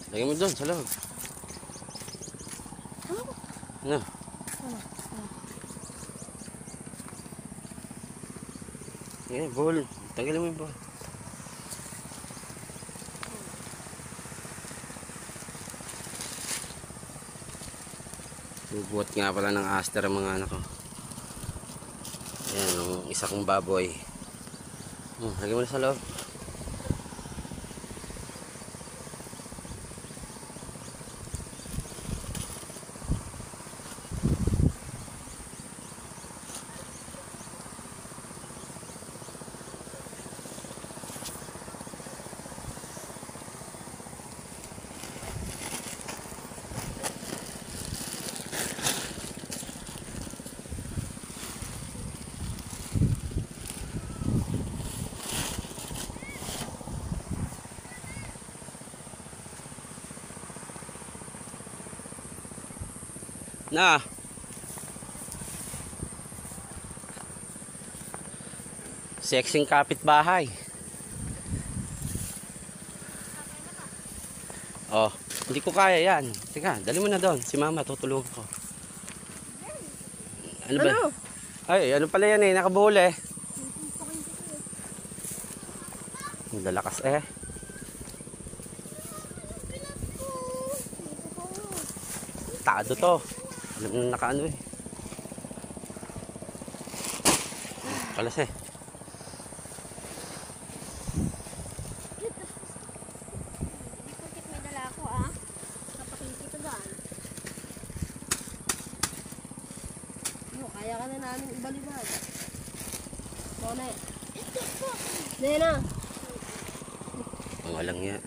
Lagyan mo doon sa loob. Ano? Yan, ball. Tanggalin mo yung ball. Bubuhat nga pala ng aster ang mga anak ko. Yan, ang isa kong baboy. Lagyan mo na sa loob. Na. Sexing kapitbahay. Oh, hindi ko kaya yan. Teka, dali mo na doon. Si mama, tutulungan ko. Ano ba? Ano? Ay, ano pala yan eh, nakabuhol eh. Ang lalakas eh. Tado to. Nakaano eh. Kalas eh. Bakit may dala ako ah? Napakikita daan. Kaya ka na namin ibalibad. Nona. Nena. Ang walang yan.